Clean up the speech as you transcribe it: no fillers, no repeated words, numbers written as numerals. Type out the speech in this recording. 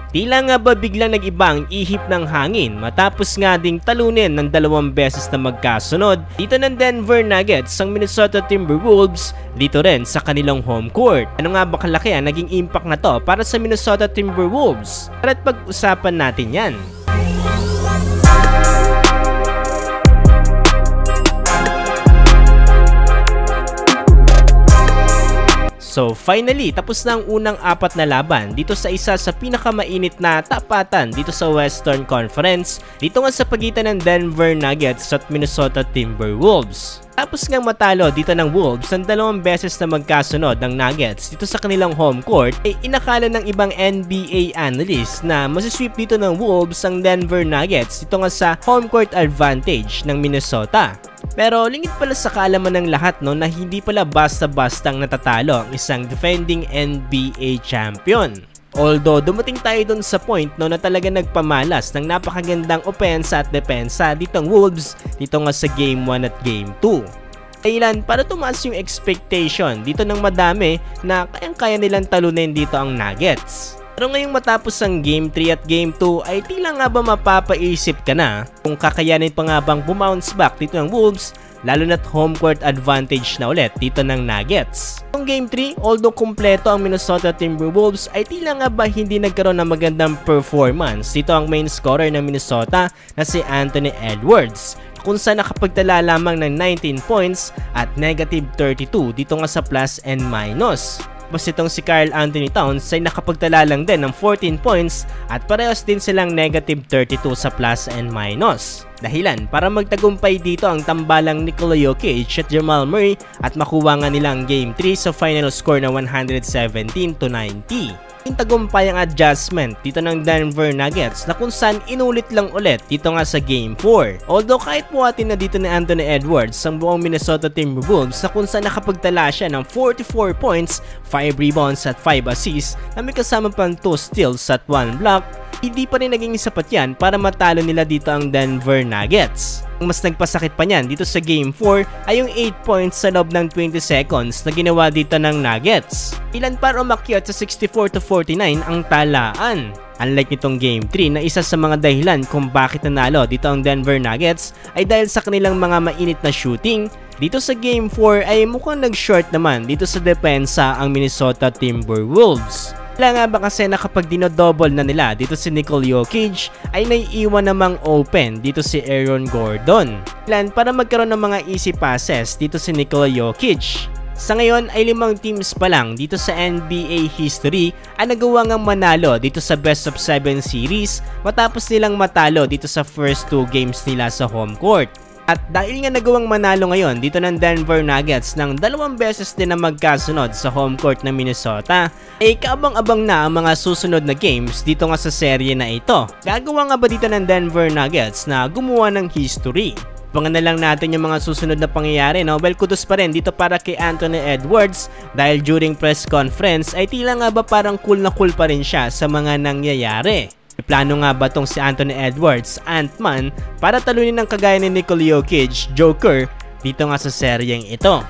Tila nga ba biglang nag-iba ang ihip ng hangin matapos nga ding talunin ng 2 beses na magkasunod dito ng Denver Nuggets ang Minnesota Timberwolves dito rin sa kanilang home court. Ano nga ba kalaki ang naging impact na to para sa Minnesota Timberwolves? Tara't pag-usapan natin yan. So finally, tapos na ang unang 4 na laban dito sa isa sa pinakamainit na tapatan dito sa Western Conference dito nga sa pagitan ng Denver Nuggets at Minnesota Timberwolves. Tapos ngang matalo dito ng Wolves ang 2 beses na magkasunod ng Nuggets dito sa kanilang home court ay inakala ng ibang NBA analyst na masisweep dito ng Wolves ang Denver Nuggets dito nga sa home court advantage ng Minnesota. Pero lingid pala sa kaalaman ng lahat no na hindi pala basta-bastang natatalo ang isang defending NBA champion. Although dumating tayo dun sa point no na talaga nagpamalas ng napakagandang opensa at depensa ditong Wolves dito nga sa Game 1 at Game 2. Kailan para tumaas yung expectation dito ng madami na kayang-kaya nilang talunin dito ang Nuggets. Pero ngayong matapos ang Game 3 at Game 2 ay tila nga ba mapapaisip ka na kung kakayanin pa nga bang bumounce back dito ng Wolves lalo na't home court advantage na ulit dito ng Nuggets. Yung Game 3, although kumpleto ang Minnesota Timberwolves ay tila nga ba hindi nagkaroon ng magandang performance dito ang main scorer ng Minnesota na si Anthony Edwards kung saan nakapagtala lamang ng 19 points at -32 dito nga sa plus and minus. Tapos itong si Karl-Anthony Towns ay nakapagtala lang din ng 14 points at parehas din silang -32 sa plus and minus. Dahilan para magtagumpay dito ang tambalang Nikola Jokic at Jamal Murray at makuha nga nila ang Game 3 sa final score na 117-90. Yung tagumpay ang adjustment dito ng Denver Nuggets na kung saan inulit lang ulit dito nga sa Game 4. Although kahit buhatin na dito ni Anthony Edwards ang buong Minnesota Timberwolves na kung saan nakapagtala siya ng 44 points, 5 rebounds at 5 assists na may kasama pang 2 steals at 1 block, hindi pa rin naging sapat yan para matalo nila dito ang Denver Nuggets. Ang mas nagpasakit pa niyan dito sa Game 4 ay yung 8 points sa loob ng 20 seconds na ginawa dito ng Nuggets. Ilan para umakyat sa 64-49 ang talaan. Unlike nitong Game 3 na isa sa mga dahilan kung bakit nanalo dito ang Denver Nuggets ay dahil sa kanilang mga mainit na shooting, dito sa Game 4 ay mukhang nag-short naman dito sa depensa ang Minnesota Timberwolves. Kaya nga ba kasi na kapag dinodouble na nila dito si Nikola Jokic ay naiiwan namang open dito si Aaron Gordon. Plan para magkaroon ng mga easy passes dito si Nikola Jokic. Sa ngayon ay 5 teams pa lang dito sa NBA history ang nagawa ngang manalo dito sa best of 7 series matapos nilang matalo dito sa first 2 games nila sa home court. At dahil nga nagawang manalo ngayon dito ng Denver Nuggets ng 2 beses din na magkasunod sa home court ng Minnesota, ay kaabang-abang na ang mga susunod na games dito nga sa serye na ito. Gagawa nga ba dito ng Denver Nuggets na gumawa ng history? Abangan na lang natin yung mga susunod na pangyayari, no? Well, kudos pa rin dito para kay Anthony Edwards dahil during press conference ay tila nga ba parang cool na cool pa rin siya sa mga nangyayari. Plano nga ba tong si Anthony Edwards, Ant-Man, para talunin ng kagaya ni Nikola Jokic, Joker, dito nga sa seryeng ito?